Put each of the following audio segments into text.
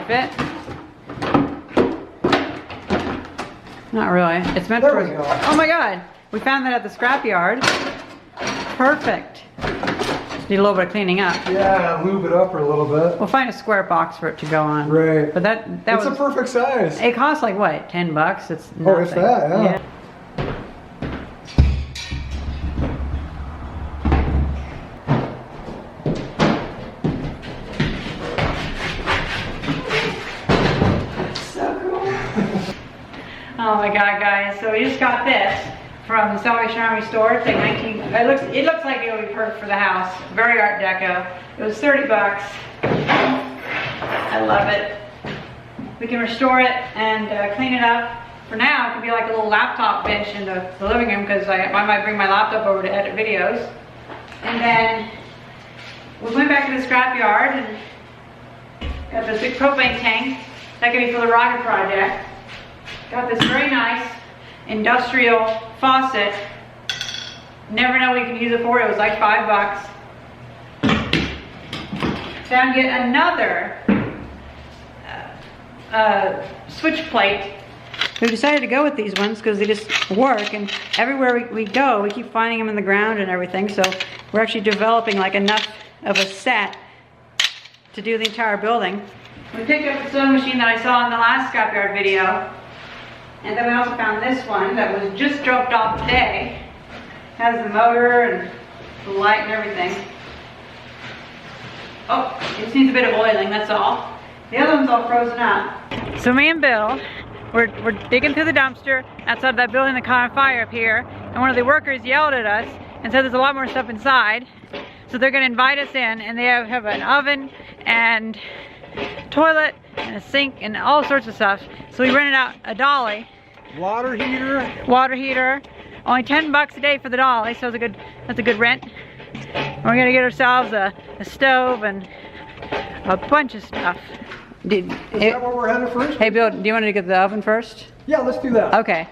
fit? Not really. It's meant There for... we go. Oh my God. We found that at the scrapyard. Perfect. Need a little bit of cleaning up. Yeah, lube it up a little bit. We'll find a square box for it to go on. Right. But that it's was... a perfect size. It costs like what, 10 bucks? It's nothing. Oh, if that, yeah. Oh my God, guys! So we just got this from the Salvation Army store. It's like 19. It looks like it would be perfect for the house. Very Art Deco. It was 30 bucks. I love it. We can restore it and clean it up. For now, it could be like a little laptop bench in the living room because I might bring my laptop over to edit videos. And then we went back to the scrapyard and got this big propane tank. That could be for the rocket project. Got this very nice industrial faucet. Never know what you can use it for. It was like 5 bucks. Found yet another switch plate. We decided to go with these ones because they just work, and everywhere we go, we keep finding them in the ground and everything. So we're actually developing like enough of a set to do the entire building. We picked up the sewing machine that I saw in the last scrapyard video. And then we also found this one that was just dropped off today. Has the motor and the light and everything. Oh, it just needs a bit of oiling, that's all. The other one's all frozen up. So me and Bill, we're digging through the dumpster outside that building that caught on fire up here. And one of the workers yelled at us and said there's a lot more stuff inside. So they're gonna invite us in, and they have an oven and toilet and a sink and all sorts of stuff. So we rented out a dolly. Water heater. Only 10 bucks a day for the dolly, so that's a good rent. And we're gonna get ourselves a stove and a bunch of stuff. Is that where we're headed first? Hey Bill, do you want to get the oven first? Yeah, let's do that. Okay.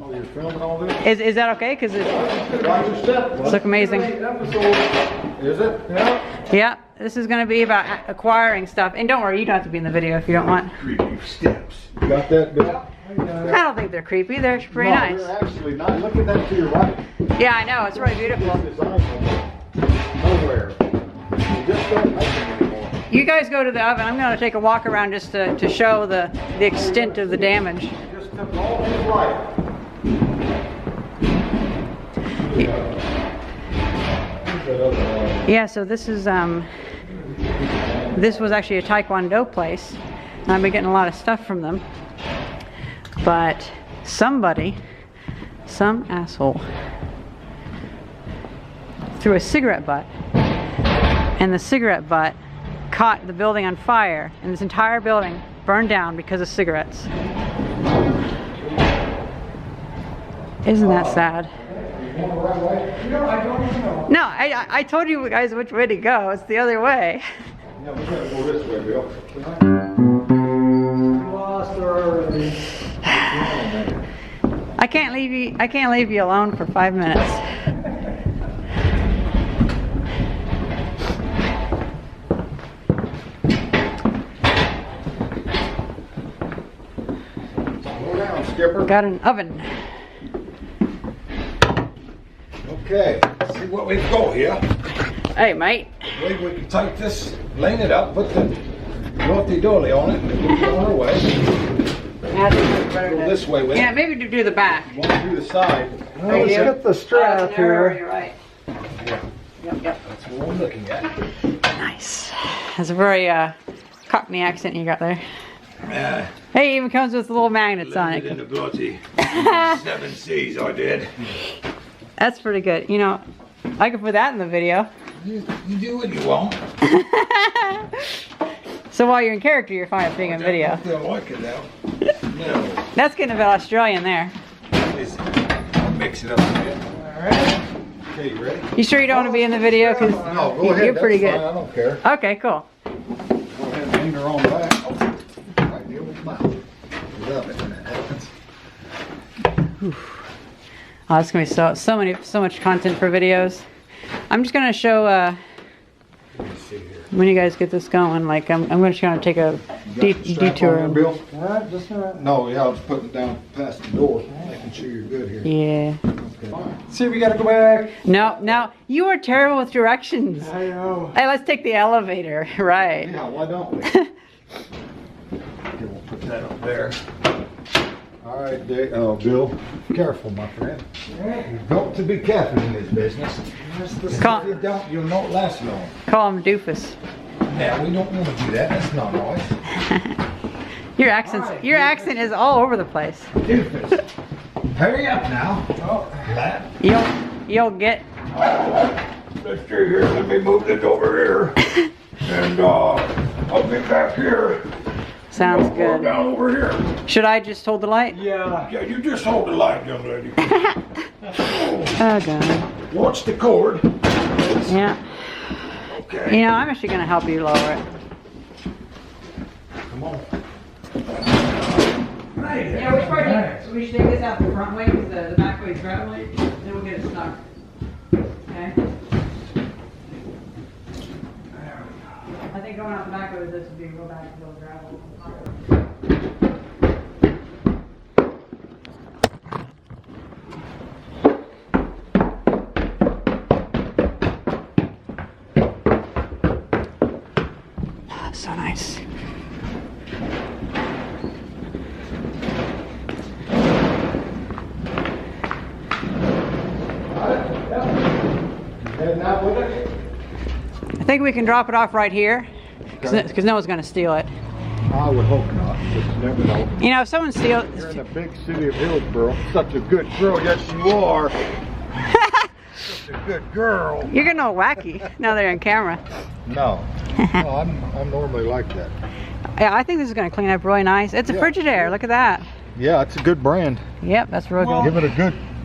Oh, you're filming all this? Is that okay? Because it's look amazing. Is it? Yeah. Yeah, this is gonna be about acquiring stuff. And don't worry, you don't have to be in the video if you don't want. Creepy steps. You got that, Bill? I don't think they're creepy. They're pretty nice. They're actually not. Look at that to your right. Yeah, I know. It's really beautiful. Design nowhere. You just don't make them anymore. You guys go to the oven. I'm going to take a walk around just to show the extent of the damage. Just took all to the right. Yeah, so this is this was actually a Taekwondo place. And I've been getting a lot of stuff from them. But some asshole, threw a cigarette butt, and the cigarette butt caught the building on fire, and this entire building burned down because of cigarettes. Isn't that sad? No, I told you guys which way to go. It's the other way. Yeah, we gotta go this way, Bill. We lost her already. I can't leave you alone for 5 minutes. Slow down, Skipper. Got an oven. Okay, let's see what we go here. Hey, mate. I believe we can take this, line it up, put the naughty dolly on it, and move it on our way. Go this way with Yeah, it. maybe do the back. One do the side. Well, let's get the strap You're here. right. Yep. That's what we're looking at. Nice. That's a very Cockney accent you got there. Yeah. Hey, it even comes with little magnets on In it. the bloody 7 Seas, I did. That's pretty good. You know, I could put that in the video. You do what you want. So while you're in character, you're fine with being in video. I don't like it now. No. That's getting a bit Australian there. I'll mix it up a bit. Alright. Okay, you ready? You sure you don't want to be in the video? Because No, go ahead. you're pretty That's good. fine, I don't care. Okay, cool. Go ahead and finger on back. Oh, right near with my mouth. Love it when that happens. Oh, it's gonna be so much content for videos. I'm just gonna show Let me see here. when you guys get this going, like I'm just gonna take a You got the strap on detour. there, Bill? Yeah, just a minute. No, yeah, I was putting it down past the door, making sure you're good here. Yeah. Okay. See, we gotta go back. No, you are terrible with directions. I know. Hey, let's take the elevator. Right. Yeah, why don't we? Okay, we'll put that up there. All right, Dave. Oh, Bill, careful, my friend. You've got to be careful in this business. Call, If you don't, you'll not last long. call him Doofus. Yeah, we don't want to do that. That's not nice. Your accent is all over the place. Doofus. Hurry up now. Oh, lad. You'll get. Let's see here. Let me move this over here. And I'll be back here. Sounds Go good. down over here. Should I just hold the light? Yeah. Yeah, you just hold the light, young lady. Oh god. Watch the cord. Yeah. Okay. You know, I'm actually gonna help you lower it. Come on. Yeah, which part? So we should take this out the front way because the back way is gravel. Then we'll get it stuck. Okay. I think going out the back way with this would be real bad to build gravel. Oh, so nice. Heading out with it? I think we can drop it off right here because no one's going to steal it. I would hope not. Just never know. You know, if someone steals, You're in the big city of Hillsboro. Such a good girl. Yes, you are. Such a good girl. you're getting all wacky now they're on camera. No. No, I'm normally like that. Yeah, I think this is going to clean up really nice. It's a Yeah. Frigidaire. Look at that. Yeah, it's a good brand. Yep, that's real good.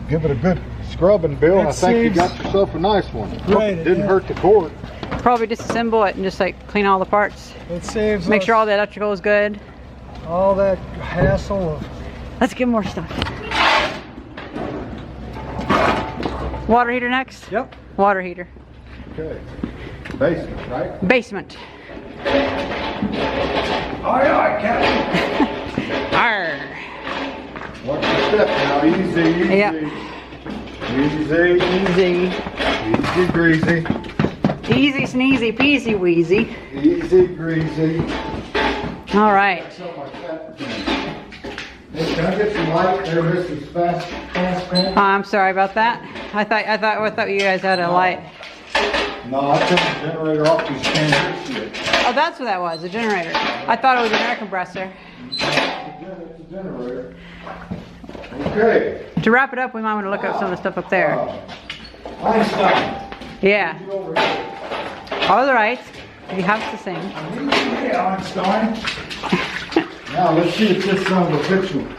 Give it a good scrubbing, Bill. And I It think you saves- got yourself a nice one. Right, Didn't yeah. hurt the cord. Probably disassemble it and just like clean all the parts. It saves Make us sure all the electrical is good. all that hassle of. Let's get more stuff. Water heater next? Yep. Water heater. Okay. Basement, right? Basement. Aye, aye, Captain. Arr. Watch your step now. Easy, easy. Yep. Easy. Easy. Easy, greasy. Easy, sneezy, peasy, wheezy. Easy, greasy. All right. Something like that. Hey, can I get some light there, Mrs. Fast Pants? I'm sorry about that. I thought you guys had a light. No, I took the generator off these cans. Oh, that's what that was, a generator. I thought it was an air compressor. It's a generator. Okay. To wrap it up, we might want to look up some of the stuff up there. Einstein. Yeah. You over here. All right. You have to sing. Hey, Einstein. Now let's see if this son of a bitch will. Is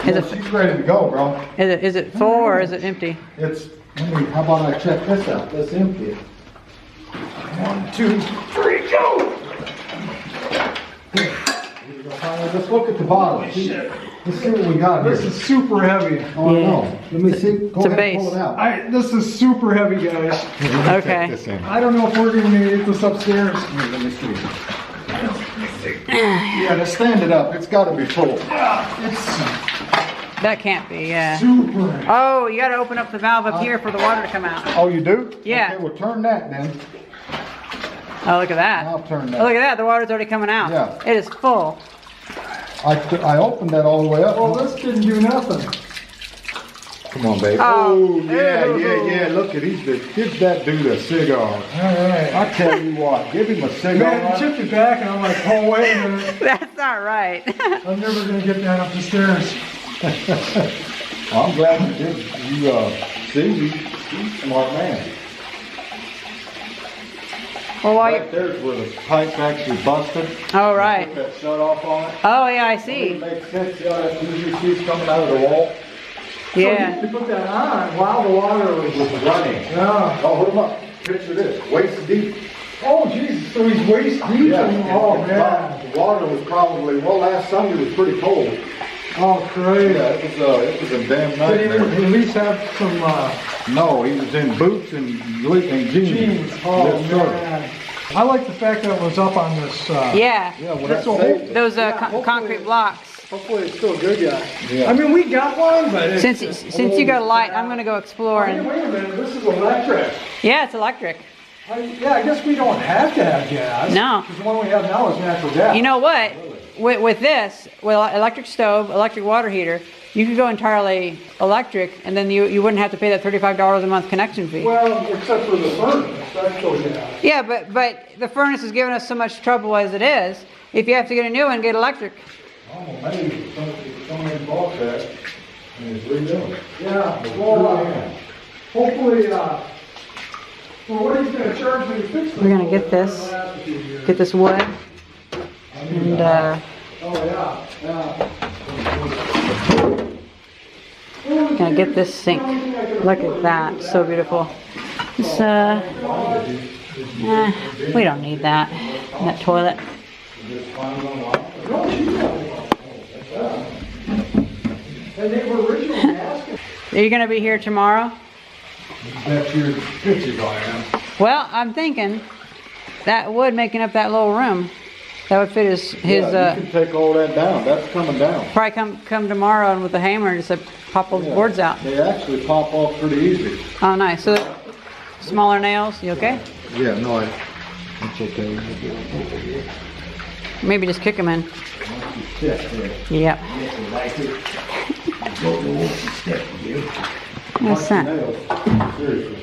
Yeah, it- she's ready to go, bro. Is it full or is it empty? It's. How about I check this out? Let's empty it. 1, 2, 3, go! Let's look at the bottom. Let's see what we got here. This is super heavy. Oh, Yeah. no. Let me see. Go It's a ahead base. and pull it out. This is super heavy, guys. Here, let me Okay. take this in. I don't know if we're gonna get this upstairs. Here, let me see. Yeah, to stand it up, it's got to be full. It's That can't be, yeah. super. Oh, you got to open up the valve up here for the water to come out. Oh, you do? Yeah. Okay, well, turn that then. Oh, look at that. I'll turn that. Oh, look at that. The water's already coming out. Yeah. It is full. I opened that all the way up. Well, this didn't do nothing. Come on, baby. Oh. yeah, Ooh. yeah. Look at give that dude a cigar. All right. I tell you what, give him a cigar. Man, he chipped it back, and I'm like, oh, wait a minute. That's not right. I'm never gonna get that up the stairs. Well, I'm glad you did. He's a smart man. Well, while Right you... there's where the pipe actually busted. Oh, right. Put that shut off on it. Oh, yeah, I It see. makes sense. That UVC's coming out of the wall. Yeah. So you put that on while the water was. Running. Yeah. Oh, hold him up. Picture this. Waist deep. Oh, Jesus. So he's waist deep. Oh, man. The water was probably, last Sunday was pretty cold. Oh, crazy. Yeah, it was a damn Did he nightmare. at least have some No, he was in boots and jeans. jeans? Oh, Yes, sir. man. I like the fact that it was up on this, Yeah, Yeah, well, That's that's a whole- safe. those hopefully- concrete blocks. hopefully it's still good yet. Yeah. I mean, we got one, but it's. Since you got a light, I'm gonna go explore. Wait, And wait a minute, this is electric. yeah, it's electric. Yeah, I guess we don't have to have gas. No. Because the one we have now is natural gas. You know what? With this, with electric stove, electric water heater, you could go entirely electric, and then you wouldn't have to pay that $35 a month connection fee. Well, except for the furnace, that's still gas. Yeah, but the furnace is giving us so much trouble as it is. If you have to get a new one, get electric. Oh, maybe somebody bought that and is redoing it. Yeah, well, hopefully, well, what he's gonna charge me to fix this? We're gonna get this, get this wood, and Oh, yeah, yeah. gonna get this sink. Look at that, so beautiful. It's we don't need that. That toilet. And they were originally asking. Are you gonna be here tomorrow? That's your pictures I am. Well, I'm thinking that wood making up that little room, that would fit his Yeah, you can take all that down. That's coming down. probably come tomorrow and with a hammer and just pop those boards out. They actually pop off pretty easy. Oh, nice. So smaller nails. You okay? Yeah, no, it's okay. Maybe just kick them in. Yep. What's that? Seriously.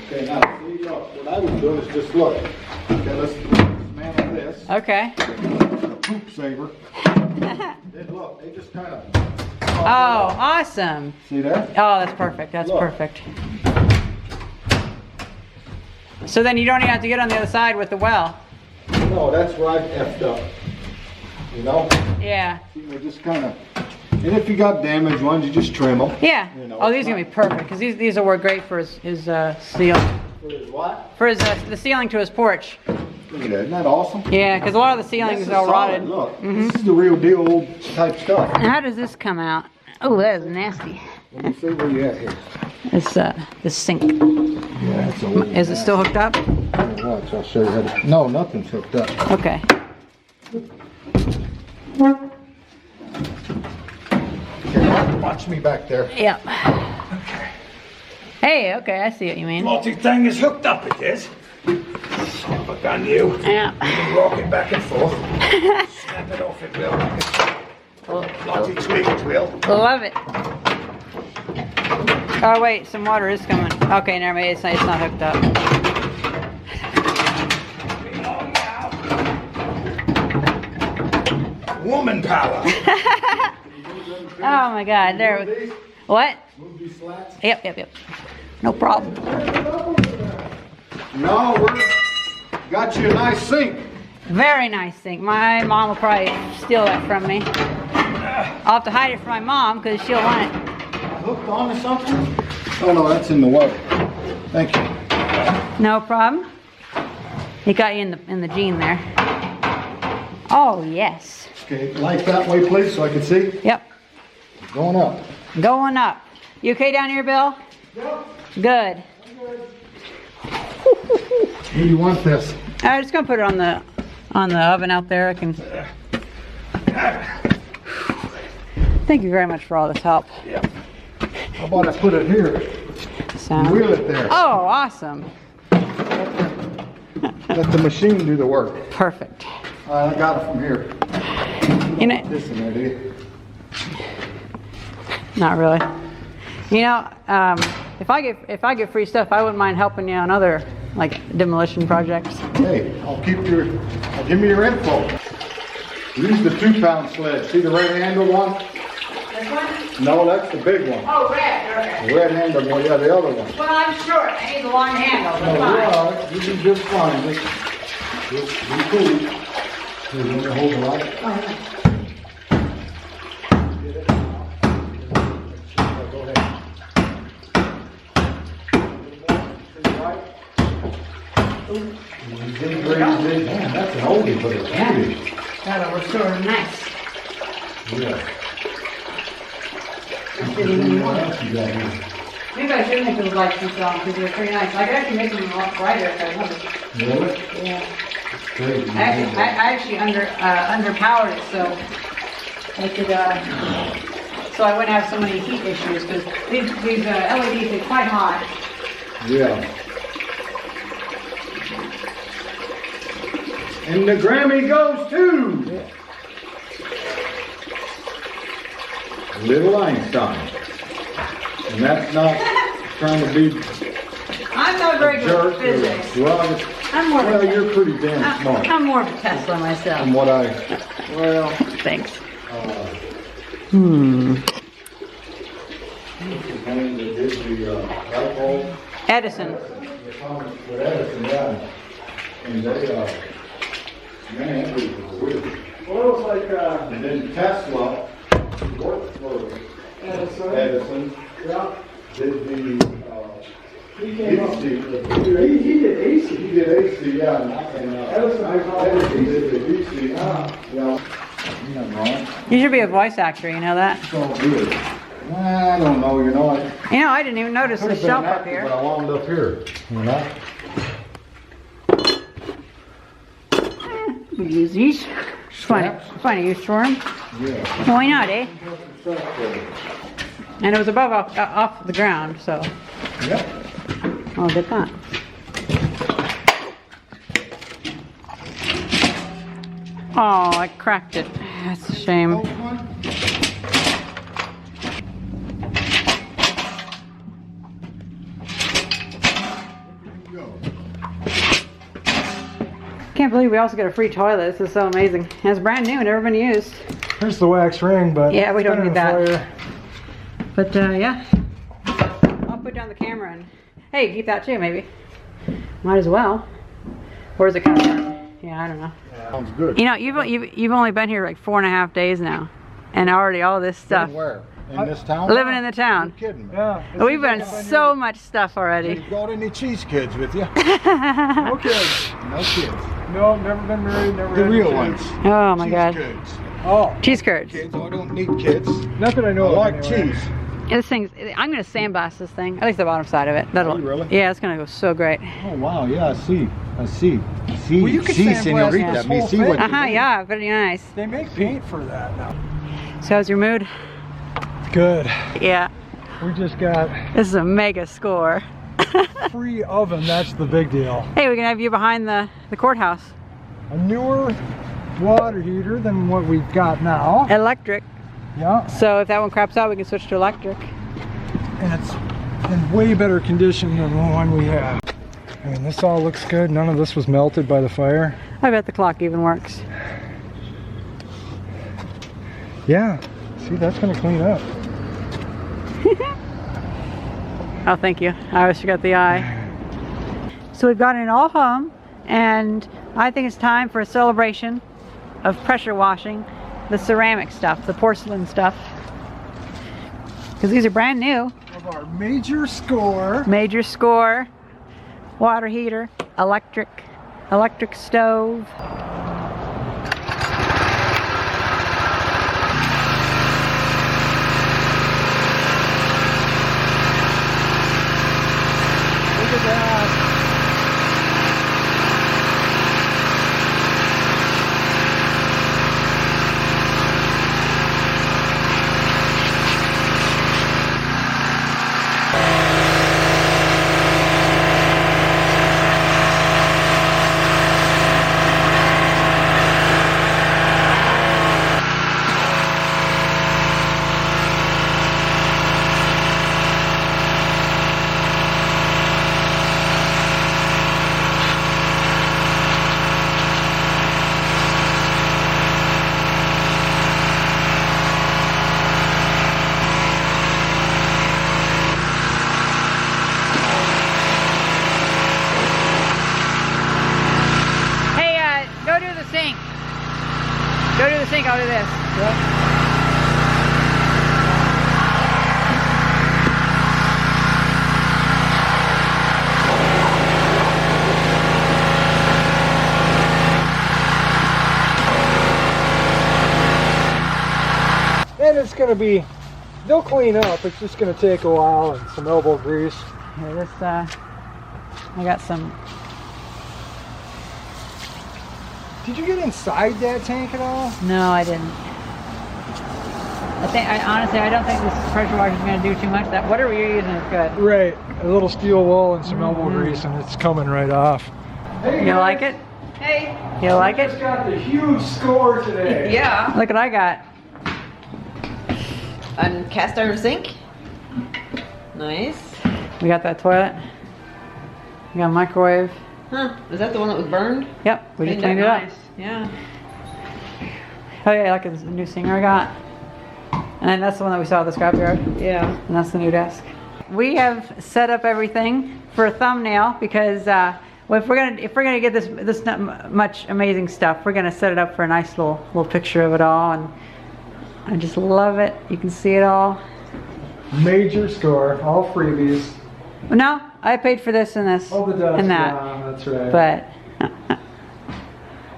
Okay, now, see, look, what I was doing is just look. Okay, let's dismantle this. Okay. A poop saver. Then look, they just kind of. Oh, awesome. See that? Oh, that's perfect. That's Look. perfect. So then you don't even have to get on the other side with the well. No, that's where I effed up. You know? Yeah. They just kind of. And if you got damaged ones, you just trim them. Yeah. You know, Oh, these it's are gonna be perfect because these will work great for his seal. For his what? For his the ceiling to his porch. Look at that. Isn't that awesome? Yeah, because a lot of the ceilings This is is all solid, rotted. Look, Mhm. this is the real deal old type stuff. And how does this come out? Oh, that is nasty. Let me see where you at here. It's the sink. Yeah, it's old. Is it still hooked up? Watch, I'll show you how to. No, nothing's hooked up. Okay. Okay, watch me back there. Yep. Hey, okay, I see what you mean. Multi-thing is hooked up, it is. Son of a gun, you. Yeah. You can rock it back and forth. Snap it off, it will. Lottie tweak, it will. Love it. Oh wait, some water is coming. Okay, never mind. It's not hooked up. Woman power. Oh my God, there. What? Move these slats. Yep. No problem. No, we're got you a nice sink. Very nice sink. My mom will probably steal that from me. I'll have to hide it from my mom because she'll want it. Hooked on to something? Oh no, that's in the way. Thank you. No problem. He got you in the jean there. Oh yes. Okay, light that way, please, so I can see. Yep. Going up. Going up. You okay down here, Bill? Yep. Good. Where do you want this? I'm just gonna put it on the oven out there. I can. Thank you very much for all this help. How about I put it here? So. Wheel it there. Oh, awesome. Let the machine do the work. Perfect. I got it from here. You know, This in there, do you? not really. You know, if I get free stuff, I wouldn't mind helping you on other like demolition projects. Hey, give me your info. Use the 2-pound sled. See the red-handled one? This one? No, that's the big one. Oh, red. Okay. The red-handled one, yeah, the other one. Well, I'm short. I need the long handle. No, That's you're fine. all right. You do just fine. Just be cool. Here, you want to hold the light? Go ahead. Man, that's an oldie, but it's beauty. That'll restore nice. Yeah. What else you got here? Maybe I should make those lights myself because they're pretty nice. I could actually make them a lot brighter if I wanted. Really? Yeah. Crazy. I actually underpowered it so I could, so I wouldn't have so many heat issues because these LEDs are quite hot. Yeah. And the Grammy goes to Little Einstein. And that's not trying to be I'm not very good at physics. Well, I'm more well, you're pretty damn smart. I'm more of a Tesla myself. From what I, well, Thanks. Edison. With Edison, yeah. And they, man, it was weird. Well, it was like, and then Tesla worked for Edison. Yeah. Did the, he came up, he did AC. He did AC, yeah. And Edison did the DC, yeah. You're not wrong. You should be a voice actor, you know that? So good. I don't know, you know. I didn't even notice the shelf up here. But I wound up here, you know. We use these. Funny use for them. Yeah. Why not, eh? And it was above off the ground, so. Yep. I'll get that. Oh, I cracked it. That's a shame. Can't believe we also get a free toilet. This is so amazing. It's brand new, never been used. Here's the wax ring, but Yeah, we don't it's need been in the that. fire. But yeah, I'll put down the camera and hey, keep that too maybe. Might as well. Or is it kind of dark? Yeah, I don't know. Sounds good. You know, you've only been here like 4.5 days now, and already all this stuff. Where? In this town? Living in the town. You're kidding me. Yeah. We've been so much stuff You already. got any cheese kids with you? No kids. No kids. No, never been married, never The had real kids. ones. Oh my Cheese God. kids. Oh, Cheese curds. Kids, I don't need kids. not that I I know of. like anyway. cheese. Yeah, this thing's. I'm gonna sandblast this thing. At least the bottom side of it. That'll. Are you really? Yeah, it's gonna go so great. Oh wow, yeah, I see. I see. See, Well, you could see, sandblast senorita. this Me whole see thing. what you Uh-huh, mean. yeah, very nice. They make paint for that now. So how's your mood? Good. Yeah, We just got this is a mega score. free oven. That's the big deal. Hey, we can have you behind the courthouse. A newer water heater than what we've got now. Electric. Yeah, So if that one craps out, we can switch to electric. and it's in way better condition than the one we have. I mean, this all looks good. None of this was melted by the fire. I bet the clock even works. Yeah. See, that's gonna clean up. Oh, thank you. I always forgot the eye. So we've gotten it all home, and I think it's time for a celebration of pressure washing the ceramic stuff, the porcelain stuff. Because these are brand new. Of our major score. Major score, water heater, electric stove. Look at that. Go to the sink. Go to the sink, I'll do this. And it's gonna be they'll clean up. It's just gonna take a while and some elbow grease. Here, this, I got some. Did you get inside that tank at all? No, I didn't. Honestly, I don't think this pressure washer is going to do too much. That whatever you're using is good. Right, a little steel wool and some elbow grease, and it's coming right off. Hey, You guys. like it? Hey. You like Just it? got the huge score today. Yeah. Look what I got. A cast iron sink. Nice. We got that toilet. We got a microwave. Huh? Is that the one that was burned? Yep, we just cleaned it up. Nice. Yeah. Oh yeah, I like the new singer I got. And then that's the one that we saw at the scrapyard. Yeah. And that's the new desk. We have set up everything for a thumbnail because well, if we're gonna get this not much amazing stuff, we're gonna set it up for a nice little picture of it all, and I just love it. You can see it all. Major score, all freebies. No, I paid for this and this Oh, the desk, and that, yeah, that's right. but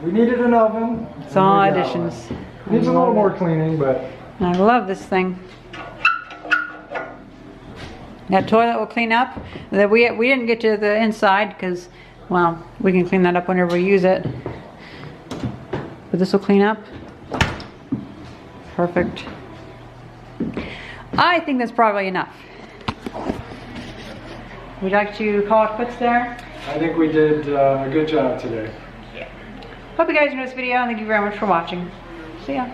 we needed an oven. it's all and we got additions. one. Needs a little more cleaning, but I love this thing. That toilet will clean up. That we didn't get to the inside because, well, we can clean that up whenever we use it. But this will clean up. Perfect. I think that's probably enough. Would you like to call it quits there? I think we did a good job today. Hope you guys enjoyed this video, and thank you very much for watching. See ya.